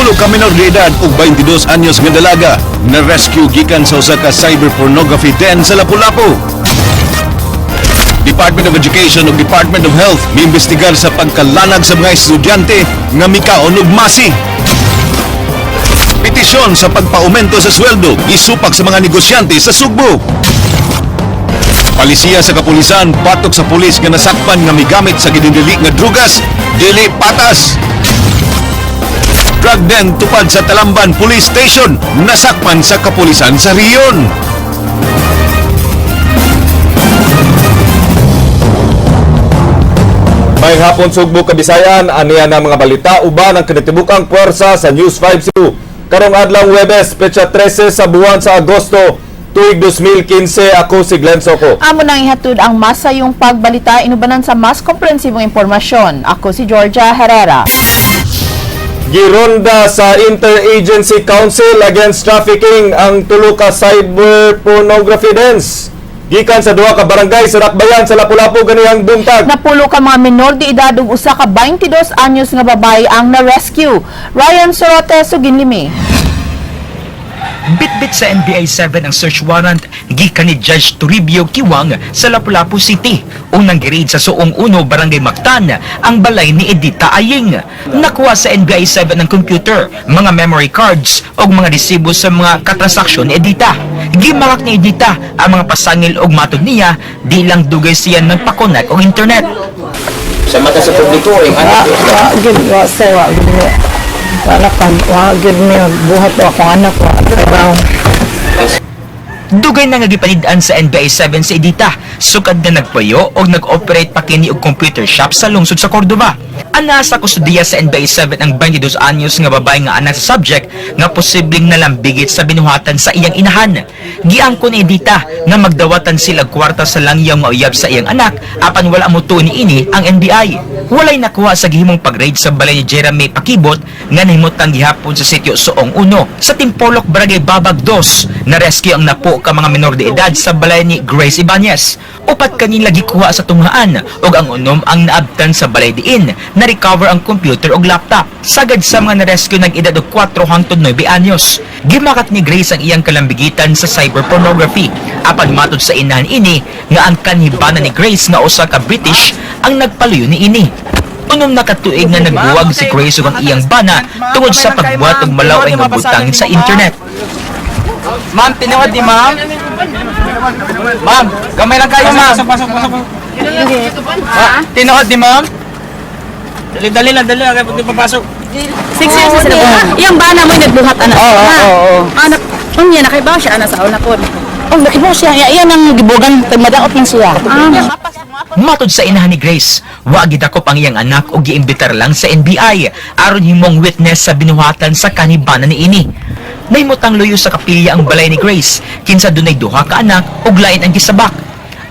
Tulo ka menor de edad ug 22 anyos nga dalaga na rescue gikan sa usa ka cyber pornography den sa Lapu-Lapu. Department of Education ug Department of Health miimbestigar sa pagkalanag sa mga estudyante nga mikaon ug masi. Petisyon sa pagpaumento sa sweldo isupak sa mga negosyante sa Sugbo. Palisiya sa kapulisan batok sa pulis nga nasakpan nga migamit sa gidindili nga drugas dili patas. Drug den tupad sa Talamban Police Station nasakpan sa kapulisan sa Riyon. May hapon Sugbo Kabisayan, aniya ng mga balita uban ang kinatibukang puwersa sa News 5 Cebu. Karong adlaw Huwebes, petsa 13 sa buwan sa Agosto, tuig 2015, ako si Glenn Soco. Amo nang ihatod ang masayong pagbalita inubanan sa mas komprehensibong impormasyon. Ako si Georgia Herrera. Gironda sa Interagency Council Against Trafficking ang tulo ka cyber pornography dens. Gikan sa duha ka barangay sa Rakbayan sa Lapu-Lapu ganihang buntag. Napulo ka mga menor de edad ug usa ka 22 anyos nga babae ang na-rescue. Ryan Sorote, Suginlimi. Bitbit sa NBI 7 ang search warrant gikan ni Judge Toribio Kiwang sa Lapu-Lapu City. Unang gireid sa Suong Uno, Barangay Mactan, ang balay ni Edita Aying. Nakuha sa NBI 7 ang computer, mga memory cards o mga resibo sa mga katransaksyon ni Edita. Gimakak ni Edita ang mga pasangil o matod niya, di lang dugay siya ng pakonek o internet. Sa mata sa publiko, yung anak buhat akong anak ko. Dugay na nga gipanid-an sa NBI 7 sa Edita, sukad na nagpayo o nag-operate pa kini og computer shop sa lungsod sa Cordova. Ana sa kustudiya sa NBI 7 ang 22 anyos nga babae nga anak sa subject nga posibleng nalambigit sa binuhatan sa iyang inahan. Giangkon ni Edita nga magdawatan sila kwarta sa langyang mauyab sa iyang anak apan wala mo ni ini ang NBI. Walay nakuha sa gihimong pag-raid sa balay ni Jeremy Pakibot nga nahimutang gihapon sa sitio Suong Uno. Sa Timpolok, Barangay Babag 2, na-rescue ang napo ka mga menor de edad sa balay ni Grace Ibanez. Upat kanila gikuha sa tunghaan ug ang unom ang naabtan sa balay diin. Na-recover ang computer ug laptop. Sagad sa mga na-rescue nag-edad og 4 hangtod 9 anyos. Gimakat ni Grace ang iyang kalambigitan sa cyber pornography. Apan matod sa inahan ini nga ang kanhibana ni Grace nga usa ka British ang nagpaluyo ni ini. Unom na katuig nga nagbuwag si Grace ug ang iyang bana tungod sa pagbuhat og malaway nga butangin sa internet. Ma'am, tinawad di ma'am? Ma'am, gamay lang kayo ma'am. Pasok. Tinawad di ma'am? Dali lang, kaya pag papasok. 6 years na sila buhat. Iyang bana mo yung nagbuhat anak. Oo. Anak, unya nakaibaw siya anak sa una ko. Oh, nakibaw siya. Iyan ang gibugan, madaot lang siya. Matod sa inahan ni Grace, wa gidakop ang iyang anak o giimbitar lang sa NBI aron himong witness sa binuhatan sa kanibana ni ini. Nahimutang luyo sa kapilya ang balay ni Grace, kinsa dunay duha ka anak ug lain ang gisabak.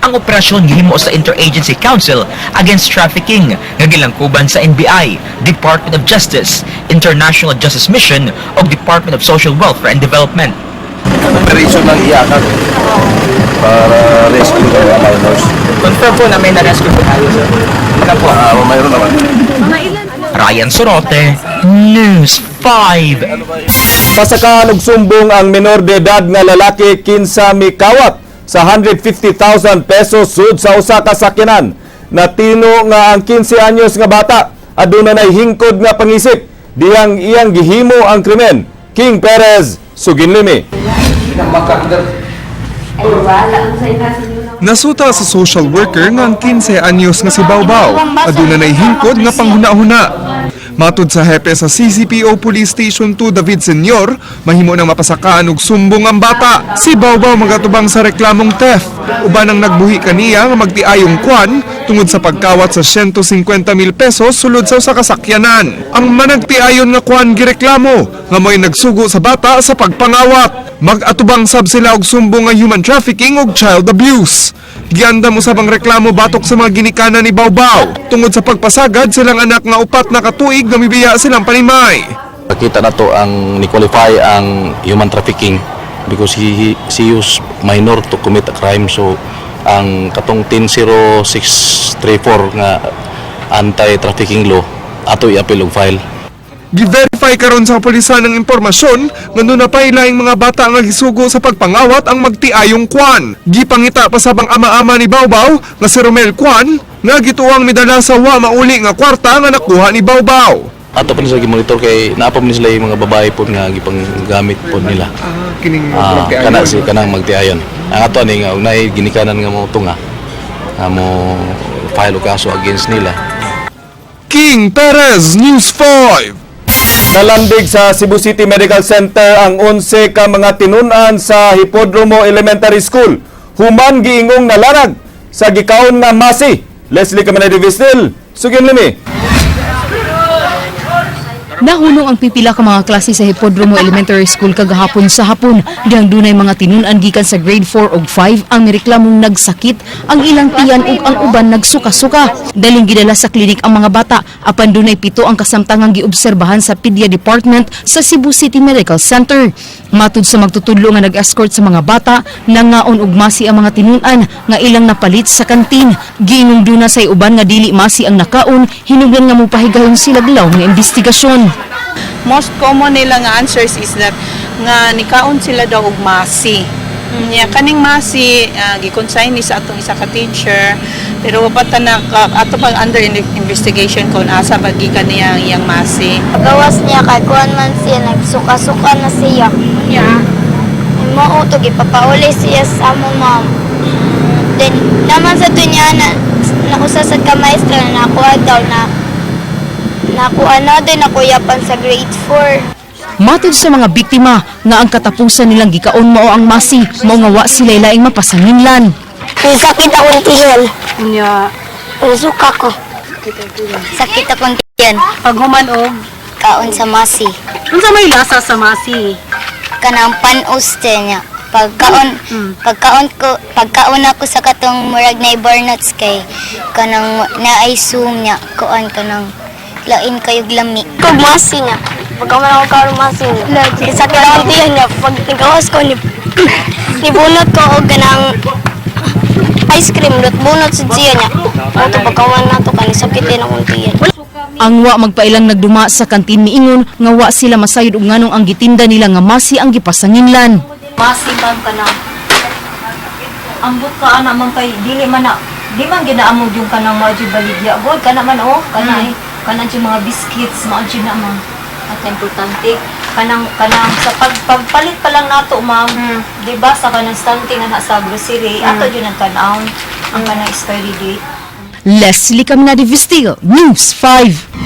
Ang operasyon gihimo sa Interagency Council Against Trafficking nga gilangkuban sa NBI, Department of Justice, International Justice Mission ug Department of Social Welfare and Development. Operation ng iyakan para rescue ng mga minors. Confirm po na may na-rescue po tayo, sir. Ano po? Mayroon naman. Ryan Sorote, News 5. Pasakaan og sumbong ang menor de edad nga lalaki kinsa mikawat sa 150,000 pesos sud sa usa ka sakyanan. Natino nga ang 15 anyos nga bata aduna nay hingkod nga pangisip diyang iyang gihimo ang krimen. King Perez, Suginlimi. Nasuta sa social worker nga ang 15 anyos nga si Bawbaw, aduna nay hingkod nga panghuna-huna. Matod sa hepe sa CCPO Police Station 2 David Senior, mahimo nang mapasakaan og sumbong ang bata. Si Bawbaw magatubang sa reklamong theft, uban ang nagbuhi kaniya nga magtiayong kwan tungod sa pagkawat sa 150,000 pesos sulod sa usa ka sakyanan. Ang managtiayon nga kwan gireklamo nga mo'y nagsugo sa bata sa pagpangawat. Mag-atubang sab sila og sumbong nga human trafficking ug child abuse. Gianda mo sabang reklamo batok sa mga ginikanan ni Bawbaw tungod sa pagpasagad silang anak nga upat na katuig nga mibiya silang panimay. Nakita na to ang ni-qualify ang human trafficking because he used minor to commit a crime. So ang katong 10634 nga anti-trafficking law ato i-appeal og file. Gi-verify karon sa kapulisan ng impormasyon nga nunapay laing mga bata nga gisugo sa pagpangawat ang magtiayong Kwan. Gipangita pa sabang ama-ama ni Bawbaw nga si Romel Kwan nga gituwang midala sa wa mauli nga kwarta nga nakuha ni Bawbaw. Ato pa nila gi-monitor kay naapa pa nila yung mga babae po nga gipanggamit po nila. Kining Kanang magtiayon. Ang ato ani nga unay ginikanan nga mo tunga. Mo file og kaso against nila. King Perez, News 5. Nalandig sa Cebu City Medical Center ang 11 ka mga tinunan sa Hipodromo Elementary School. Human giingong nalarag sa gikaon nga masi. Leslie Caminado Vistil, Sugin Limi. Nahulong ang pipila ka mga klase sa Hipodromo Elementary School kagahapon sa hapon. Diyang dunay mga tinunan gikan sa grade 4 ug 5 ang mireklamong nagsakit, ang ilang tiyan ug ang uban nagsuka-suka. Daling gidala sa klinik ang mga bata, apan dunay 7 ang kasamtangang giobserbahan sa Pedia Department sa Cebu City Medical Center. Matud sa magtutudlo nga nag-escort sa mga bata, nangaon ug masi ang mga tinunan nga ilang napalit sa kantin. Giingong duna say uban nga dili masi ang nakaon, hinungdan nga mopahigayon sila glaw nga investigasyon. Most common nila nga answers is that nga nikaon sila daw og masi. Nya kaning masi gi-consign ni sa atong isa ka teacher pero pata na ato pang under investigation kung asa ba gikan niya iyang masi. Gawas niya kay kuan man siya nagsuka-suka na siya. Yeah. Mo to gipapauli siya sa among mom. Then naman sa tunya na nakusa sa ka maestra na nakuha daw na nakuha na din nakuyapan sa grade 4. Matud sa mga biktima nga ang katapusan nilang gikaon mao ang masi, mao nga wa sila laing mapasanginlan. Sakit akong tiyan. Nya, suka ko. Sakit akong tiyan. Pag humanog, Kaon sa masi. unsa may lasa sa masi? Kanang panuste niya. Pagkaon ako sa katong murag na nuts kay kanang naay niya kuan kanang lain kayog lami. Kog masi niya. Pagkaman ako karon masi niya. Sakit akong tiyan niya. Pag tigawas ko nibunot ko og kanang ice cream dot bunot sa tiyan niya. Ato pagkaman nato kani sakitin akong tiyan. Ang wa magpailang nagduma sa kantin miingon nga wa sila masayod og nganong ang gitinda nila nga masi ang gipasanginlan. Masi man ka na. Ambot ka ana man kay dili man ginaamog yung kanang mga baligya. God kana man kanang mga biscuits mo ang naman. At importante kanang sa pagpalit pa lang nato ma'am. Di ba sa kanang stunting na sa grocery ato jud ang tan-aw ang kanang expiry date. Leslie Caminado Vistil, News 5.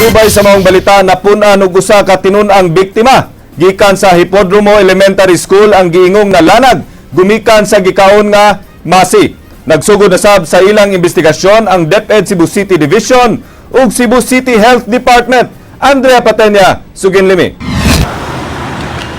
Subay sa maong balita, napunan og usa ka tinun-ang biktima. Gikan sa Hipodromo Elementary School ang giingong nalanag gumikan sa gikaon nga masi. Nagsugod na sab sa ilang investigasyon ang DepEd Cebu City Division ug Cebu City Health Department. Andrea Patenya, Sugin Limi.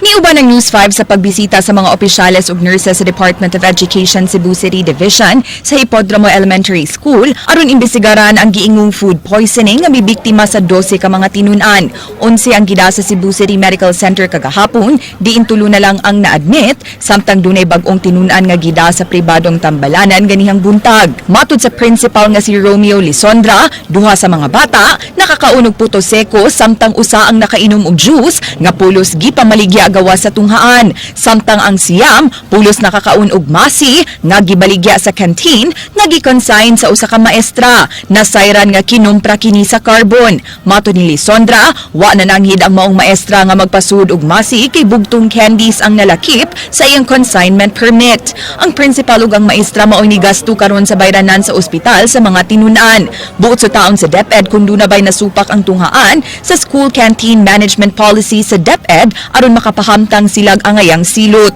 Niuban ng News 5 sa pagbisita sa mga opisyales ug nurses sa Department of Education Cebu City Division sa Hipodromo Elementary School aron imbestigaran ang giingong food poisoning nga mibiktima sa 12 ka mga tinunan. 11 ang gida sa Cebu City Medical Center kagahapon, diin tulo na lang ang na-admit, samtang dunay bag-ong tinunan nga gida sa pribadong tambalanan ganihang buntag. Matud sa principal nga si Romeo Lisondra, duha sa mga bata nakakaunog puto seko samtang usa ang nakainom og juice nga pulos gipamaligya gawas sa tunghaan. Samtang ang siyam, pulos nakakaon og masi nga gibaligya sa canteen nga gi-consign sa usa ka maestra. Nasayran nga kinumpra kini sa carbon. Matud ni Lisondra, wa na nanghid ang maong maestra nga magpasud og masi kay bugtong candies ang nalakip sa iyang consignment permit. Ang principal ug ang maestra mao ni gasto karon sa bayranan sa ospital sa mga tinunan. Buot sa taon sa DepEd kun do na bay nasupak ang tunghaan sa school canteen management policy sa DepEd aron makapahamtang silang angayang silot.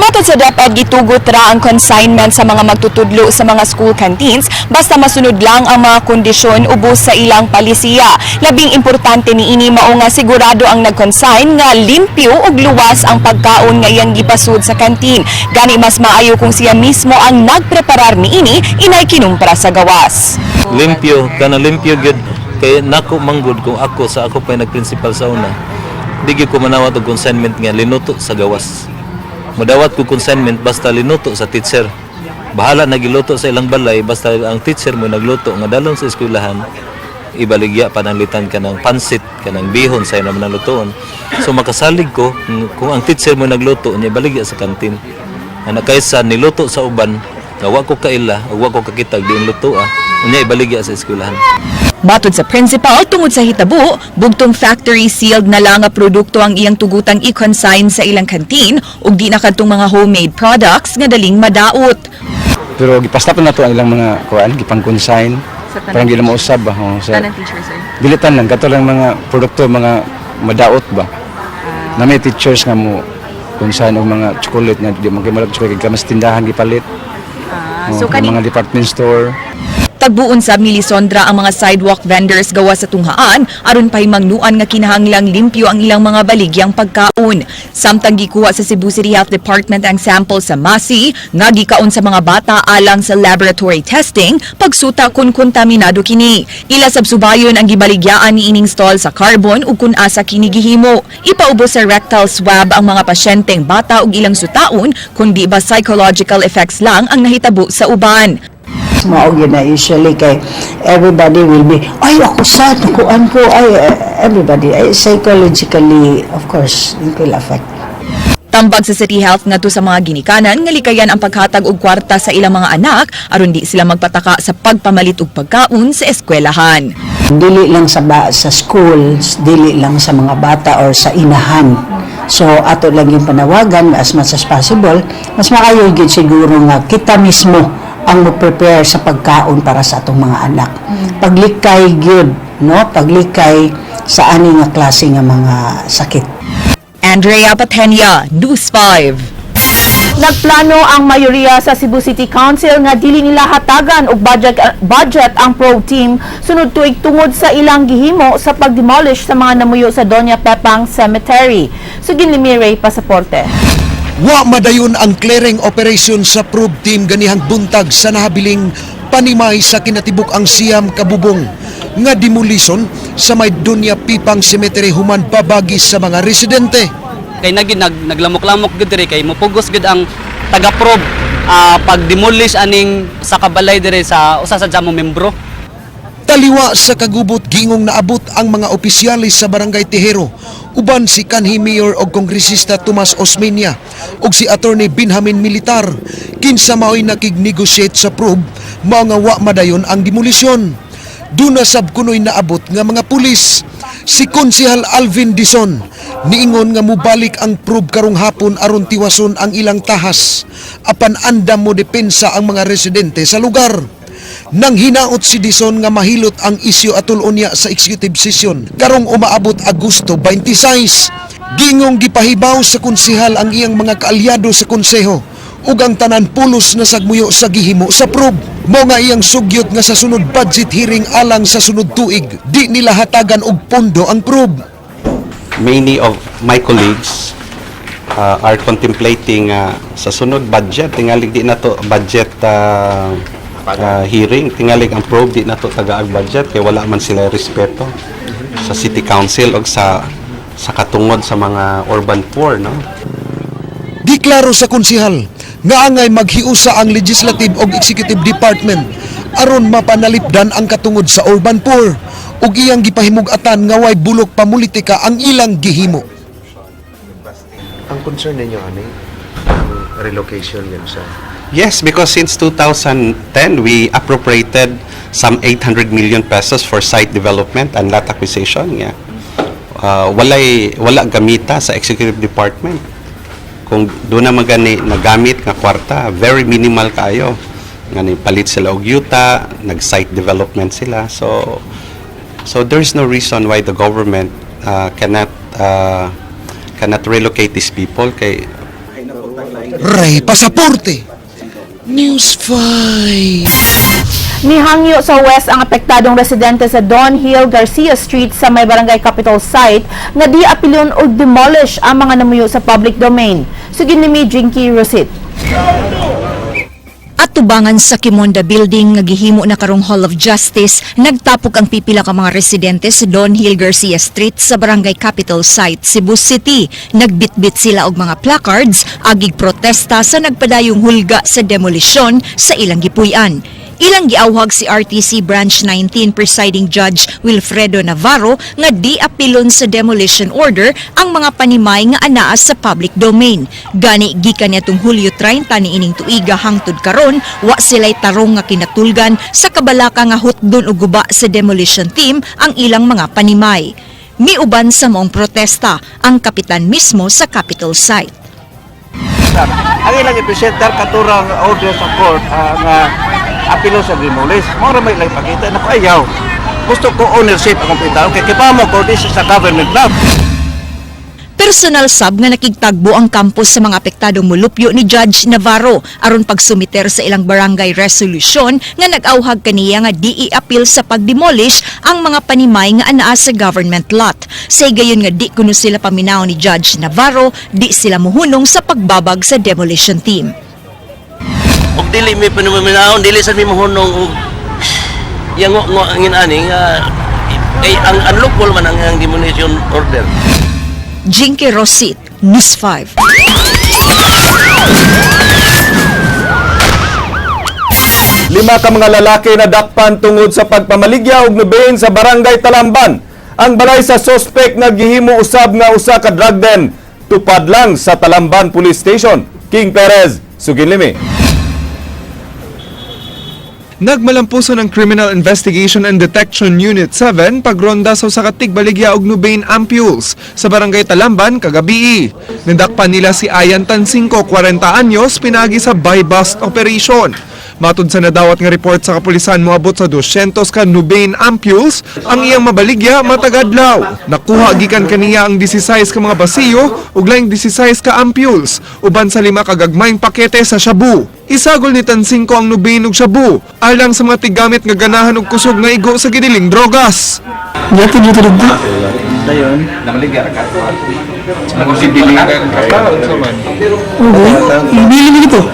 Matod sa DepEd, gitugot ra ang consignment sa mga magtutudlo sa mga school canteens basta masunod lang ang mga kondisyon ubos sa ilang palisiya. Labing importante niini mao nga sigurado ang nag-consign nga limpyo ug luwas ang pagkaon nga iyang gipasud sa canteen. Gani mas maayo kung siya mismo ang nagpreparar niini inay kinumpra sa gawas. Limpyo gyud kay nako manggod kung ako sa ako pay nagprinsipal sa una. Di ko manawat og consignment nga linuto sa gawas. Madawat ko consignment basta linuto sa teacher. Bahala nagiluto sa ilang balay basta ang teacher mo nagluto nga dalon sa eskwelahan. ibaligya pananglitan ka ng pansit, ka ng bihon sa naman ng lutoon. So makasalig ko, kung ang teacher mo nagluto, niya ibaligya sa kantin. Anak kaysa niluto sa uban, wa ko kaila, wa ko kakitag diin luto niya ibaligya sa eskwelahan. Matod sa principal, tungod sa hitabo, bugtong factory sealed na lang nga produkto ang iyang tugutang i-consign sa ilang kantin ug di na kadtong mga homemade products nga daling madaot. Pero gipastap na to ang ilang mga kuan, gipang-consign. Parang gila mo usab ba? Sa teacher, sir? dilitan lang, kato lang mga produkto, mga madaot ba? Na may teachers nga mo consign og mga chocolate nga di man kay malag chocolate kay mas tindahan gipalit. So mga department store. Tagbuon sa Milisondra ang mga sidewalk vendors gawa sa tunghaan aron pahimangnuan nga kinahanglang limpyo ang ilang mga baligyang pagkaon. Samtang gikuha sa Cebu City Health Department ang sample sa masi nga gikaon sa mga bata alang sa laboratory testing pagsuta kung kontaminado kini. Ila sab subayon ang gibaligyaan ni ining stall sa carbon ug kun asa kini gihimo. Ipaubos sa rectal swab ang mga pasyenteng bata ug ilang sutaon kung di ba psychological effects lang ang nahitabo sa uban. Maog yun na usually kay everybody will be ay ako sad kuan ko everybody psychologically of course it will affect. Tambag sa City Health ngadto sa mga ginikanan nga likayan ang paghatag og kwarta sa ilang mga anak aron di sila magpataka sa pagpamalit og pagkaon sa eskwelahan. Dili lang sa schools, dili lang sa mga bata or sa inahan. So ato lang yung panawagan as much as possible, mas maayo gyud siguro nga kita mismo ang mo-prepare sa pagkaon para sa atong mga anak. Paglikay gyud, no? Paglikay sa ani nga klase nga mga sakit. Andrea Patenia, News 5. Nagplano ang mayoriya sa Cebu City Council nga dili nila hatagan og budget ang probe team sunod tuig tungod sa ilang gihimo sa pag-demolish sa mga namuyo sa Doña Pepang Cemetery. Sugin Limire Pasaporte. Wa madayon ang clearing operation sa probe team ganihang buntag sa nahabiling panimay sa kinatibuk ang siyam kabubong nga demolition sa may Doña Pepang Cemetery human pabagis sa mga residente. Kay naglamok-lamok gud diri kay mopugos gud ang taga-probe pag-demolish aning sa kabalay diri sa usa sa jamo membro. Taliwa sa kagubot gingong naabot ang mga opisyalis sa Barangay Tejero, uban si kanhi Mayor og Kongresista Tomas Osmeña ug si Attorney Benjamin Militar kinsa mao'y nakig-negotiate sa probe mao nga wa madayon ang demolisyon. Duna sab kunoy naabot nga mga pulis. Si Konsehal Alvin Dizon niingon nga mubalik ang probe karong hapon aron tiwason ang ilang tahas apan andam mo depensa ang mga residente sa lugar. Nang hinaot si Dizon nga mahilot ang isyu atol unya sa executive session karong umaabot Agosto 26. Gingong gipahibaw sa konsehal ang iyang mga kaalyado sa konseho ug ang tanan pulos na sagmuyo sa gihimo sa probe. Mao nga iyang sugyot nga sa sunod budget hearing alang sa sunod tuig di nila hatagan og pondo ang probe. Many of my colleagues are contemplating sa sunod budget tingalig di na to budget hearing tingalig ang probe di na to tagaag budget kay wala man sila respeto sa city council og sa katungod sa mga urban poor, no? Di klaro sa konsehal nga angay maghiusa ang legislative og executive department aron mapanalipdan ang katungod sa urban poor ug iyang gipahimug-atan nga way bulok pamulitika ang ilang gihimo. Ang concern ninyo ani ang relocation yan sa Yes, because since 2010 we appropriated some 800 million pesos for site development and lot acquisition. Yeah. Wala gamita sa executive department. Kung doon na magani nagamit nga kwarta, very minimal kayo. Ngani palit sila og yuta, nag-site development sila. So there is no reason why the government cannot relocate these people kay Ray Pasaporte, News 5. Nihangyo sa West ang apektadong residente sa Don Hill Garcia Street sa may Barangay Capital site nga di apilyon o demolish ang mga namuyo sa public domain. Sugin ni Jinky Rosit. At tubangan sa Kimonda Building nga gihimo na karong Hall of Justice, nagtapok ang pipila ka mga residente sa Don Hill Garcia Street sa Barangay Capital site, Cebu City. Nagbitbit sila og mga placards agig protesta sa nagpadayong hulga sa demolisyon sa ilang gipuy-an. Ilang giawhag si RTC Branch 19 Presiding Judge Wilfredo Navarro nga di apilon sa demolition order ang mga panimay nga anaa sa public domain. Gani gikan nitong Hulyo 30 niining tuiga hangtod karon wa sila'y tarong nga kinatulgan sa kabalaka nga hutdon og guba sa demolition team ang ilang mga panimay. Miuban sa maong protesta ang kapitan mismo sa Capitol site. Ang ilang ipresenter katurang order sa court nga apilo sa demolish. Mora may lang pakita na ko ayaw. Gusto ko ownership ang kumpitan. Kaya kipamo ko this is a government lab. Personal sab nga nakigtagbo ang campus sa mga apektadong mulupyo ni Judge Navarro aron pagsumiter sa ilang barangay resolution nga nag-awhag kaniya nga di i-appeal sa pagdemolish ang mga panimay nga anaa sa government lot. Say gayon nga di kuno sila paminaw ni Judge Navarro, di sila muhunong sa pagbabag sa demolition team. Og dili mi panuminaon, dili sa mi mohunong og yang ngo angin ani nga ang unlawful man ang demolition order. Jinky Rosit, News 5. Lima ka mga lalaki na dakpan tungod sa pagpamaligya og nubahin sa barangay Talamban. Ang balay sa sospek naghihimo usab nga usa ka drug den tupad lang sa Talamban Police Station. King Perez, Suginlimi. Nagmalampuson ng Criminal Investigation and Detection Unit 7 pagronda sa usa ka tigbaligya og Nubain ampules sa barangay Talamban kagabi. Nindakpan nila si Ayan Tansinko, 40 anyos, pinagi sa buy-bust operation. Matud sa nadawat nga report sa kapulisan, moabot sa 200 ka Nubain ampules ang iyang mabaligya matagadlaw. Nakuha gikan kaniya ang 16 ka mga basiyo ug laing 16 ka ampules uban sa 5 ka gagmayng pakete sa shabu. Isagol ni Tansinko ang Nubain ug shabu alang sa mga tigamit nga ganahan og kusog nga igo sa gidiling drogas. Dito dito. Dayon, namaligya ka. Nagsibiling ka. Ibili dito.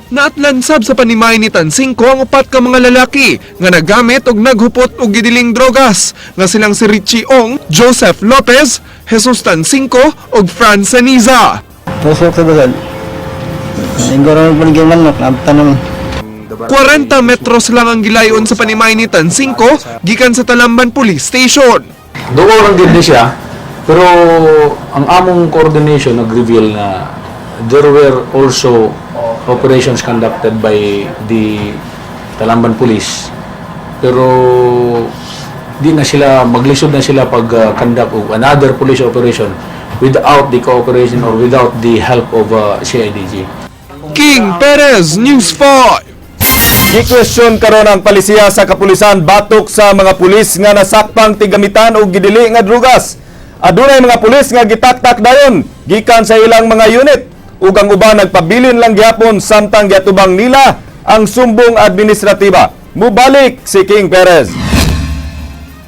Naatlansab sa panimay ni Tansinko ang 4 ka mga lalaki nga nagamit og naghupot og gidiling drogas nga silang si Richie Ong, Joseph Lopez, Jesus Tansinko ug Franz Saniza. Pusok sa bagal. Ingoro man gyud man tanong 40 metros lang ang gilayon sa panimay ni Tansinko gikan sa Talamban Police Station. Dugo lang din siya, pero ang among coordination nag-reveal na there were also operations conducted by the Talamban Police. Pero di na sila, maglisod na sila pag-conduct of another police operation without the cooperation or without the help of CIDG. King Perez, News 5. Gi-question karon ang palisiya sa kapulisan batok sa mga pulis nga nasakpang tigamitan og gidili nga drugas. Adunay mga pulis nga gitaktak dayon gikan sa ilang mga unit ug ang uban nagpabilin lang gyapon samtang giatubang nila ang sumbong administratiba. Mubalik si King Perez.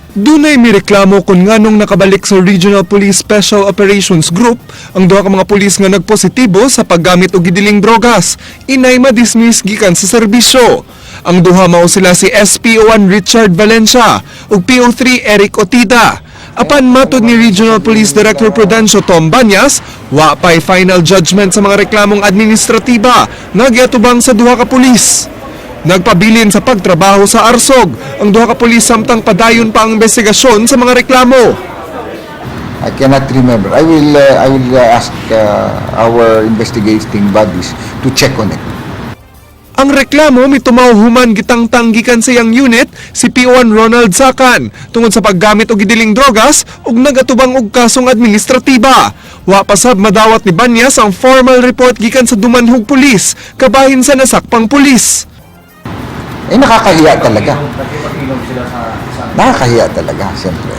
Dunay mireklamo kung nganong nakabalik sa Regional Police Special Operations Group ang duha ka mga pulis nga nagpositibo sa paggamit og gidiling drogas. Inay madismiss gikan sa serbisyo. Ang duha mao sila si SPO1 Richard Valencia ug PO3 Eric Otida. Apan matud ni Regional Police Director Prudencio Tom Banyas, wa pay final judgment sa mga reklamong administratiba nga giatubang sa duha ka pulis. Nagpabilin sa pagtrabaho sa Arsog ang duha ka pulis samtang padayon pa ang investigasyon sa mga reklamo. I cannot remember. I will ask our investigating bodies to check on it. Ang reklamo mitumaw human gitangtang gikan sa iyang unit si P1 Ronald Sakan tungod sa paggamit og gidiling drogas ug nagatubang og kasong administratiba. Wa pa sab madawat ni Banyas ang formal report gikan sa Dumanhog Police kabahin sa nasakpang pulis. Nakakahiya talaga. Nakakahiya talaga, siyempre.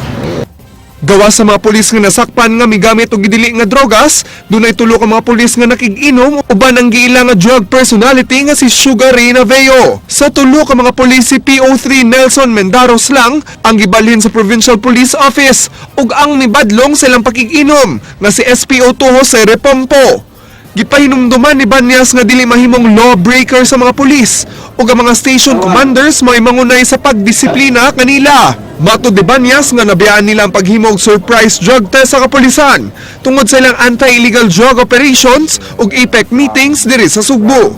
Gawa sa mga pulis nga nasakpan nga migamit og gidili nga drogas, dunay tulo ka mga pulis nga nakig-inom uban ang giila nga drug personality nga si Sugar Ray Naveo. Sa tulo ka mga pulis si PO3 Nelson Mendaros lang ang gibalhin sa Provincial Police Office ug ang mibadlong silang pakig-inom nga si SPO2 Jose Repompo. Gipahinumduman ni Banyas nga dili mahimong lawbreaker sa mga pulis ug ang mga station commanders may mangunay sa pagdisiplina kanila. Matud ni Banyas nga nabiyaan nila ang paghimo og surprise drug test sa kapulisan tungod sa ilang anti-illegal drug operations ug APEC meetings diri sa Sugbo.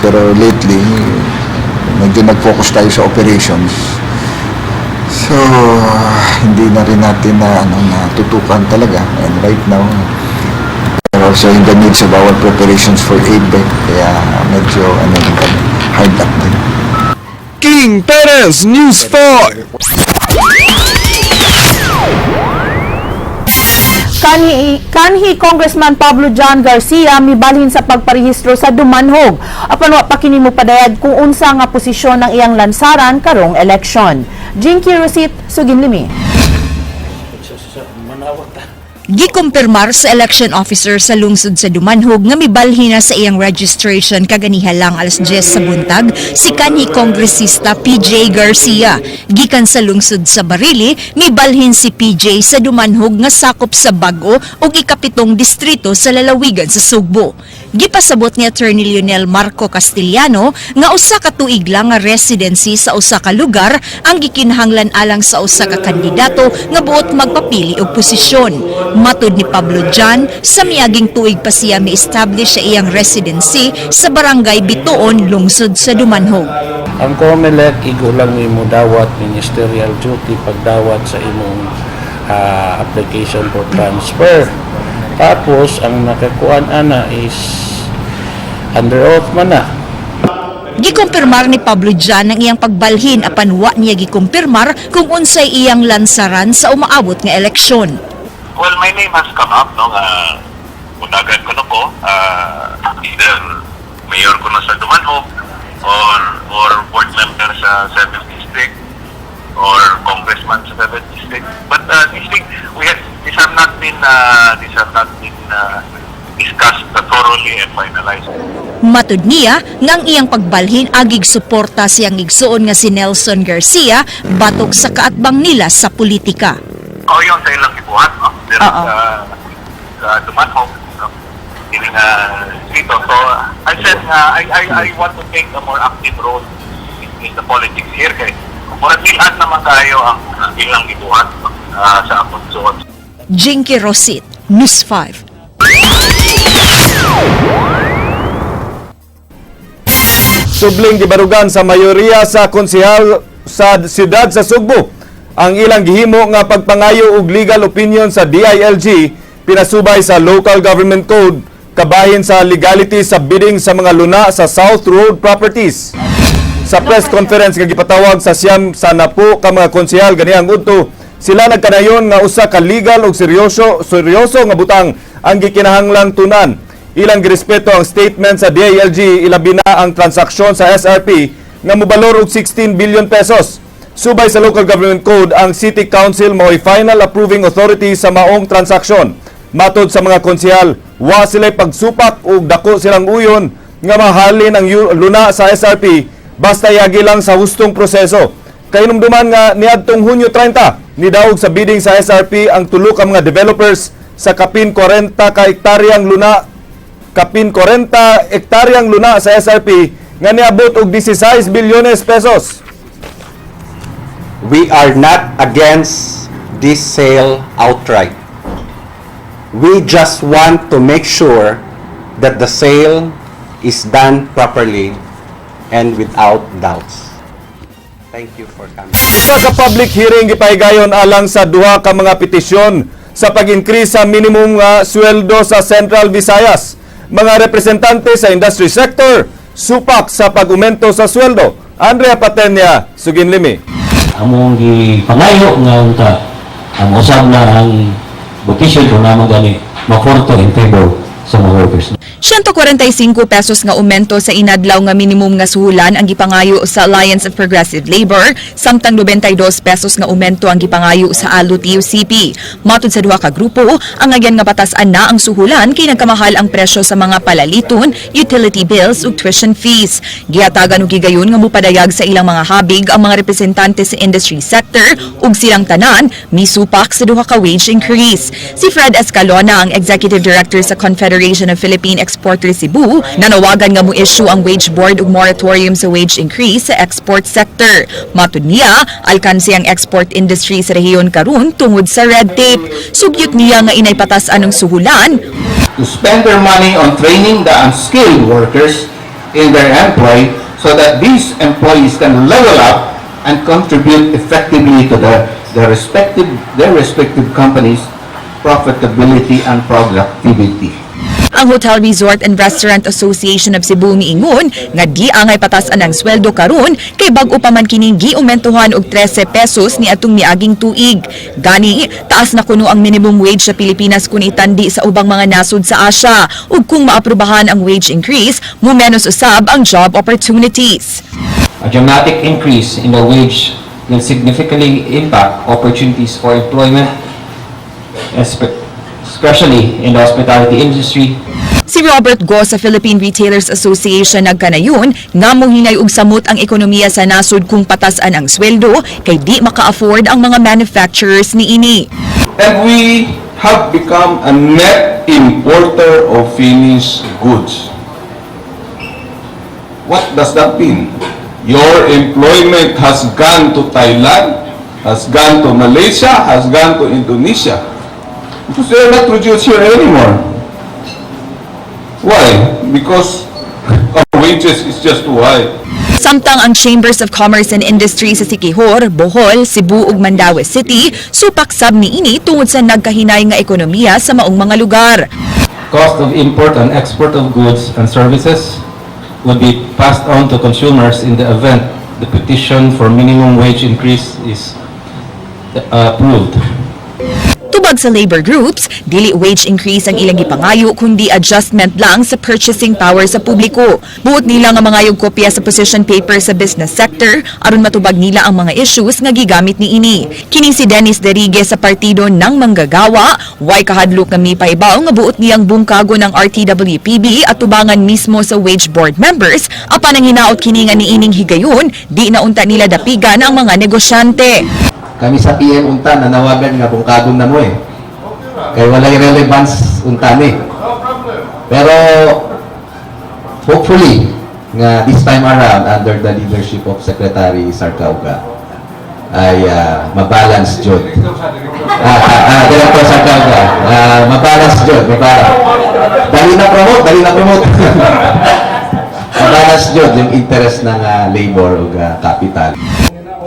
Pero lately, medyo nag-focus tayo sa operations. So, hindi na rin natin natutukan talaga. And right now, we're also in the midst of our preparations for APEC. Kaya medyo hard up din. King Perez, News 5. Kanhi Congressman Pablo John Garcia mibalhin sa pagparehistro sa Dumanhog. Apan wa pa kini mo padayad kung unsa nga posisyon ng iyang lansaran karong eleksyon. Jinky Rosit, Suginlimi. Gikumpirmar sa election officer sa lungsod sa Dumanhog nga mibalhin na sa iyang registration kaganiha lang alas 10 sa buntag si kanhi kongresista PJ Garcia. Gikan sa lungsod sa Barili, mibalhin si PJ sa Dumanhog nga sakop sa Bago ug ikapitong distrito sa lalawigan sa Sugbo. Gipasabot ni Attorney Lionel Marco Castellano nga usa ka tuig lang nga residency sa usa ka lugar ang gikinahanglan alang sa usa ka kandidato nga buot magpapili og posisyon. Matod ni Pablo John, sa miaging tuig pa siya mi-establish sa iyang residency sa Barangay Bituon, lungsod sa Dumanhog. Ang COMELEC igulang mo dawat ministerial duty pagdawat sa imong application for transfer. Tapos ang nakakuan ana is under oath man na. Gikumpirmar ni Pablo John ang iyang pagbalhin apan wa niya gikumpirmar kung unsay iyang lansaran sa umaabot nga eleksyon. Well, my name has come up, no? Unagan ko na ko, either mayor ko na sa Dumanhog, or board member sa 7th District, or congressman sa 7th District. But these have not been discussed thoroughly and finalized. Matod niya nga ang iyang pagbalhin agig suporta siyang igsuon nga si Nelson Garcia batok sa kaatbang nila sa politika. Yun sa ilang ibuhat, no? There is Dumanhog, no? Dito. So, I said, I want to take a more active role in the politics here. Kaya, murag-ilan naman tayo ang ilang ibuhat sa akong suot. Jinky Rosit, News 5. Subling gibarugan sa mayoriya sa konsehal sa siyudad sa Sugbo ang ilang gihimo nga pagpangayo og legal opinion sa DILG pinasubay sa Local Government Code kabahin sa legality sa bidding sa mga luna sa South Road Properties. Sa press conference nga gipatawag sa siyam sa napo ka mga konsehal ganihang udto, sila nagkanayon nga usa ka legal ug seryoso nga butang ang gikinahanglang tunan. Ilang girespeto ang statement sa DILG ilabi na ang transaksyon sa SRP nga mobalor og 16 billion pesos. Subay sa Local Government Code, ang City Council mao'y final approving authority sa maong transaksyon. Matod sa mga konsehal, wa sila'y pagsupak o dako silang uyon nga mahalin ang luna sa SRP basta yagi lang sa hustong proseso. Kainumduman nga niadtong Hunyo 30, nidaog sa bidding sa SRP ang tulo ka mga developers sa kapin 40 hektaryang luna sa SRP nga niabot og 16 bilyones pesos. We are not against this sale outright. We just want to make sure that the sale is done properly and without doubts. Thank you for coming. Sa public hearing gipahigayon alang sa duha ka mga petisyon sa pag-increase sa minimum nga sweldo sa Central Visayas. Mga representante sa industry sector supak sa pag-umento sa sweldo. Andrea Patenya, Suginlimi. Among gipangayo nga unta ang usab na ang petition kung naman gani maporto in favor sa mga workers. 145 pesos nga aumento sa inadlaw nga minimum nga suhulan ang gipangayo sa Alliance of Progressive Labor, samtang 92 pesos nga aumento ang gipangayo sa ALU-TUCP. Matod sa duha ka grupo, ang agyan nga batasan na ang suhulan kay nagkamahal ang presyo sa mga palaliton, utility bills ug tuition fees. Gihatagan og gigayon nga mupadayag sa ilang mga habig ang mga representante sa industry sector ug silang tanan misupak sa duha ka wage increase. Si Fred Escalona, ang Executive Director sa Confederation of Philippine Exporters Cebu, nanawagan nga mo-issue ang wage board ug moratorium sa wage increase sa export sector. Matud niya, alkansi ang export industry sa rehiyon karon tungod sa red tape. Sugyot niya nga inay patasan ang suhulan. To spend their money on training the unskilled workers in their employ so that these employees can level up and contribute effectively to their respective companies' profitability and productivity. Ang Hotel Resort and Restaurant Association of Cebu miingon nga di angay patasan ang sweldo karon kay bag-o pa man kining giumentuhan og 13 pesos ni atong miaging tuig. Gani taas na kuno ang minimum wage sa Pilipinas kun itandi sa ubang mga nasod sa Asia ug kung maaprubahan ang wage increase, mo menos usab ang job opportunities. A dramatic increase in the wage will significantly impact opportunities for employment, especially in the hospitality industry. Si Robert Go sa Philippine Retailers Association nagkanayon nga mohinay og samot ang ekonomiya sa nasod kung patasan ang sweldo kay di maka-afford ang mga manufacturers niini. And we have become a net importer of finished goods. What does that mean? Your employment has gone to Thailand, has gone to Malaysia, has gone to Indonesia. Because they are not produced here anymore. Why? Because our wages is just too high. Samtang ang Chambers of Commerce and Industry sa Siquijor, Bohol, Cebu ug Mandaue City supaksab niini tungod sa nagkahinay nga ekonomiya sa maong mga lugar. Cost of import and export of goods and services would be passed on to consumers in the event the petition for minimum wage increase is approved. Tubag sa labor groups, dili wage increase ang ilang gipangayo kundi adjustment lang sa purchasing power sa publiko. Buot nila nga mangayog kopya sa position paper sa business sector aron matubag nila ang mga issues nga gigamit niini. Kini si Dennis Derrigue sa partido ng Manggagawa, way kahadlok nga mipaibaw nga buot niyang bungkago ng RTWPB at tubangan mismo sa wage board members apan ang hinaot kini nga niining higayon, di na unta nila dapigan ang mga negosyante. Kami sa PM unta nanawagan nga bungkagong na mo kay walay relevance unta ni. Pero hopefully nga this time around under the leadership of Secretary Sarcauga ay mabalance jud. Director Sarcauga, mabalance jud, dali na promote. Mabalance jud yung interest ng labor ug capital.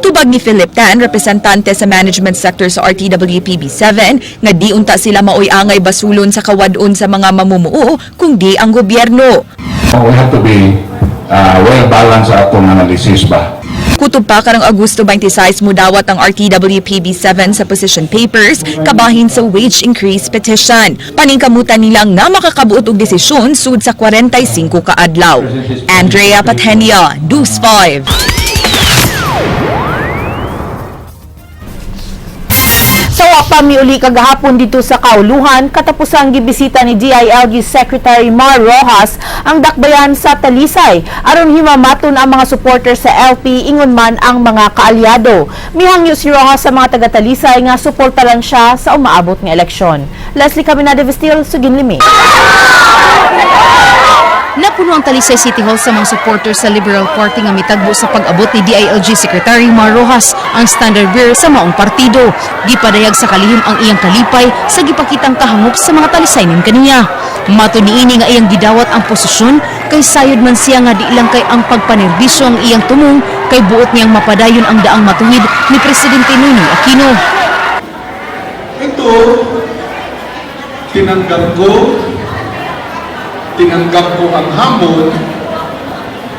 Tubag ni Philip Tan, representante sa management sector sa RTWPB7, nga di unta sila maoy angay basulon sa kawadon sa mga mamumuo kung di ang gobyerno. We have to be well-balanced sa atong analysis ba? Kutob pa karong Agosto 26 mudawat ang RTWPB7 sa position papers kabahin sa wage increase petition. Paningkamutan nilang na makakabuot og desisyon sud sa 45 ka adlaw. Andrea Patenia, News 5. Sawa pa miuli kagahapon dito sa Kauluhan, katapos ang gibisita ni DILG Secretary Mar Rojas ang dakbayan sa Talisay aron himamaton ang mga supporter sa LP ingon man ang mga kaalyado. Mihangyo si Rojas sa mga taga-Talisay nga suporta lang siya sa umaabot nga eleksyon. Leslie Caminada Vestil, Suginlimi. Napuno ang Talisay City Hall sa mga supporters sa Liberal Party nga mitagbo sa pag-abot ni DILG Secretary Mar Rojas ang standard bearer sa maong partido. Gipadayag sa kalihim ang iyang kalipay sa gipakitang kahangop sa mga Talisaynin kaniya. Mato niini nga iyang gidawat ang posisyon kay sayod man siya nga di lang kay ang pagpanerbisyo ang iyang tumong kay buot niyang mapadayon ang daang matuwid ni Presidente Ninoy Aquino. Ito, tinanggap ko ang hamon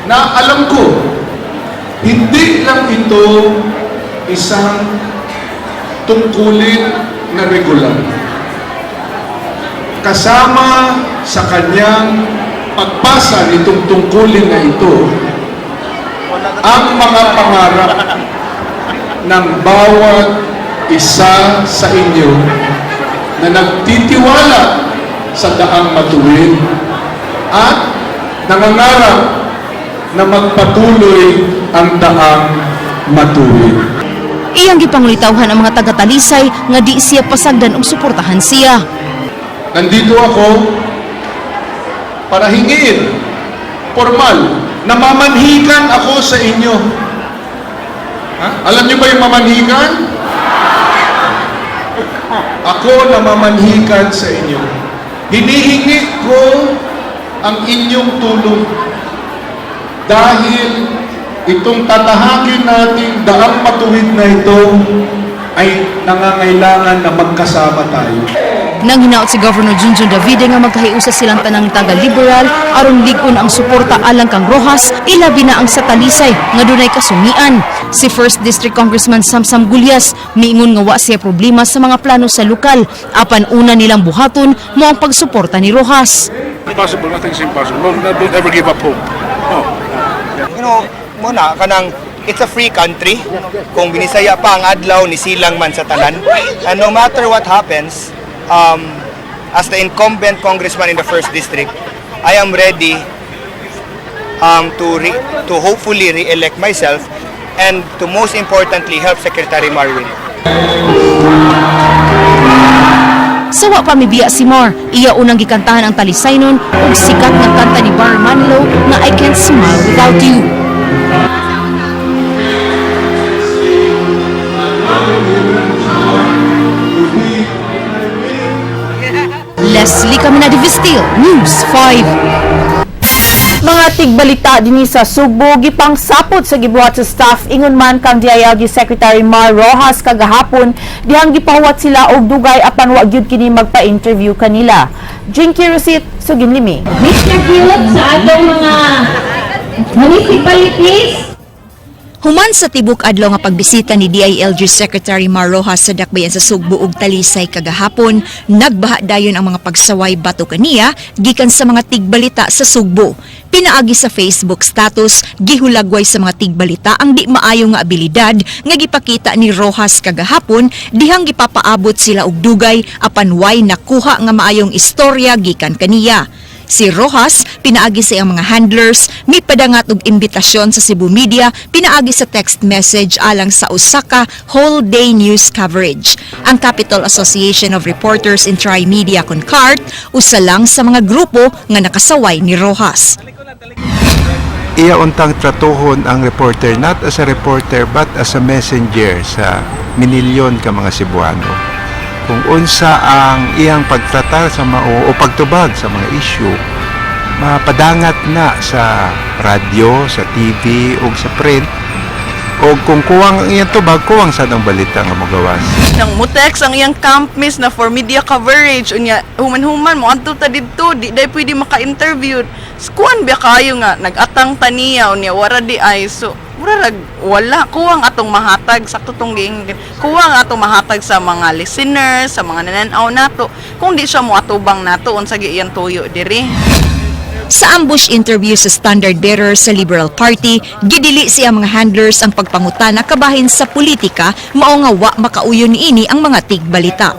na alam ko, hindi lang ito isang tungkulin na regular. Kasama sa kanyang pagpasa nitong tungkulin na ito, ang mga pangarap ng bawat isa sa inyo na nagtitiwala sa daang matuwid at nangangarap na magpatuloy ang daang matuwid. Iyang gipangulitawhan ang mga taga-Talisay nga di siya pasagdan og suportahan siya. Nandito ako para hingin formal na mamanhikan ako sa inyo. Alam niyo ba yung mamanhikan? Ako na mamanhikan sa inyo. Hinihingi ko ang inyong tulong. dahil itong tatahakin nating daang matuwid na ito ay nangangailangan na magkasama tayo. Nang hinaot si Governor Junjun Davide nga magkahiusa silang tanang taga-liberal aron ligon ang suporta alang kang Rojas, ilabi na ang sa Talisay nga dunay kasungian. Si 1st District Congressman Samsam Gulyas miingon nga wa siya problema sa mga plano sa lokal, apan una nilang buhaton mo ang pagsuporta ni Rojas. Impossible, nothing's impossible. Don't ever give up hope. No. You know, muna kanang it's a free country. Kung binisaya pa ang adlaw ni silang man sa tanan, and no matter what happens, as the incumbent congressman in the 1st district, I am ready to hopefully re-elect myself and to most importantly help Secretary Marwin. Sa wa pa mibiya si Mar, iya unang gikantahan ang Talisaynon ug sikat nga kanta ni Bar Manilow nga I Can't Smile Without You. Leslie Caminada Vistil, News 5. Mga tigbalita dinhi sa Sugbo gipang sapot sa gibuhat sa staff ingon man kang DILG Secretary Mar Rojas kagahapon dihang gipahuwat sila og dugay apan wa gyud kini magpa-interview kanila. Jinky Rosit, Sugin Limi. Mr. Philip, sa atong mga municipalities, Human sa tibok adlaw nga pagbisita ni DILG Secretary Mar Rojas sa dakbayan sa Sugbo ug Talisay kagahapon, nagbaha dayon ang mga pagsaway bato kaniya gikan sa mga tigbalita sa Sugbo. Pinaagi sa Facebook status, gihulagway sa mga tigbalita ang di maayo nga abilidad nga gipakita ni Rojas kagahapon dihang gipapaabot sila og dugay apan way nakuha nga maayong istorya gikan kaniya. Si Rojas, pinaagi sa iyang mga handlers, may padangat og imbitasyon sa Cebu Media, pinaagi sa text message alang sa Osaka whole day news coverage. Ang Capital Association of Reporters in Tri-Media Concart, usa lang sa mga grupo nga nakasaway ni Rojas. Iya untang tratuhon ang reporter not as a reporter but as a messenger sa minilyon ka mga Cebuano. Kung unsa ang iyang pagtratar sa o pagtubag sa mga issue, mapadangat na sa radyo, sa TV o sa print, o kung kuwang ang iyang tubag, kuwang sa ng balita nga magawas. Nang mutex ang iyang campus na for media coverage, unya human-human mo adto ta didto, di day pwede maka-interview. Kuan ba kayo nga nag-atang taniya unya wara di ay so wala kuwang atong mahatag sa tutong kuwang atong mahatag sa mga listeners, sa mga nananaw nato kung di siya mo atubang nato unsa giyan tuyo diri. Sa ambush interview sa standard bearer sa Liberal Party, gidili siya mga handlers ang pagpangutana kabahin sa politika mao nga wa makauyon niini ang mga tigbalita.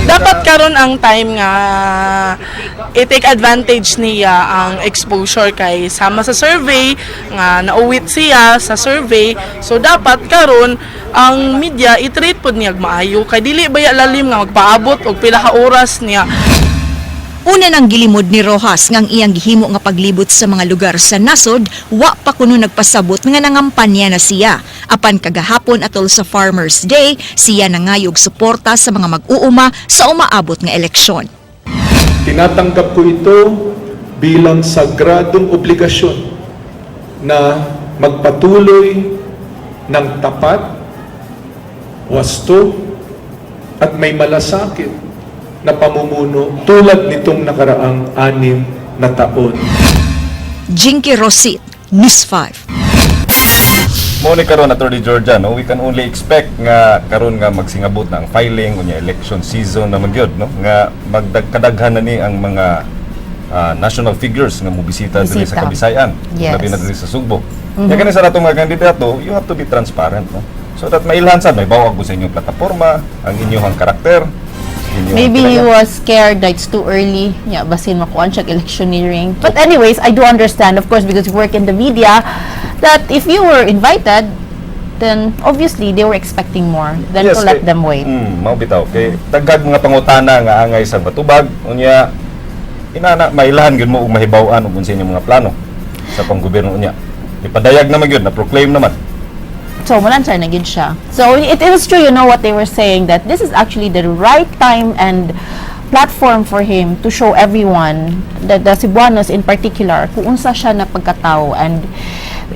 Dapat karon ang time nga i-take advantage niya ang exposure kay sama sa survey nga nauwit siya sa survey, so dapat karon ang media i-treat pod niya maayo kay dili baya lalim nga magpaabot og pila ka oras niya. Una nang gilimod ni Rojas ngang iyang gihimo nga paglibot sa mga lugar sa nasod, wa pa kuno nagpasabot nga nangampanya na siya. Apan kagahapon atol sa Farmers Day, siya nangayog suporta sa mga mag-uuma sa umaabot nga eleksyon. Tinatanggap ko ito bilang sagradong obligasyon na magpatuloy ng tapat, wasto, at may malasakit na pamumuno tulad nitong nakaraang 6 na taon. Jinky Rosit, News 5. Mo ni karon Attorney Georgia, no, we can only expect nga karon nga magsingabot na ang filing unya election season naman gyud, no, nga magdagkadaghan na ni ang mga national figures nga mobisita diri sa Kabisayan, labi na diri sa Sugbo. Kaya kani sa natong mga kandidato, you have to be transparent, no, so that mailhan sad may bawag mo sa inyong plataporma, ang inyong karakter. Maybe he was scared that it's too early. Yeah, basin makuan siya electioneering. But anyways, I do understand, of course, because you work in the media, that if you were invited, then obviously they were expecting more than to let them wait. Mao bitaw kay dagdag mga pangutana nga angay sa batubag unya inana mailahan gyud mo og mahibaw-an ug unsa inyong mga plano sa panggobyerno unya. Ipadayag naman gyud na proclaim naman. So, malansar na gid siya. So, it was true, you know what they were saying, that this is actually the right time and platform for him to show everyone, the Cebuanos in particular, kung unsa siya na pagkatao. And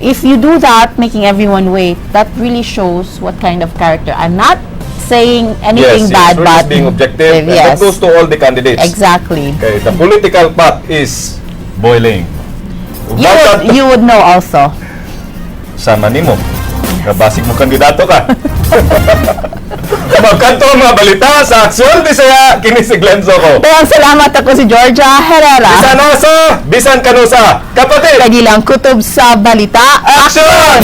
if you do that, making everyone wait, that really shows what kind of character. I'm not saying anything bad, we're but just being objective. And that yes, goes to all the candidates. exactly. Okay, the political pot is boiling. You would know also. Sama nimo. Kabasig mo kandidato ka. Magkanto ang mga balita sa Aksyon Bisaya, kini si Glenzo ko. Kaya salamat ako si Georgia Herrera. Bisan aso, bisan kanusa. Kapatid! Kagilang kutob sa balita. Aksyon!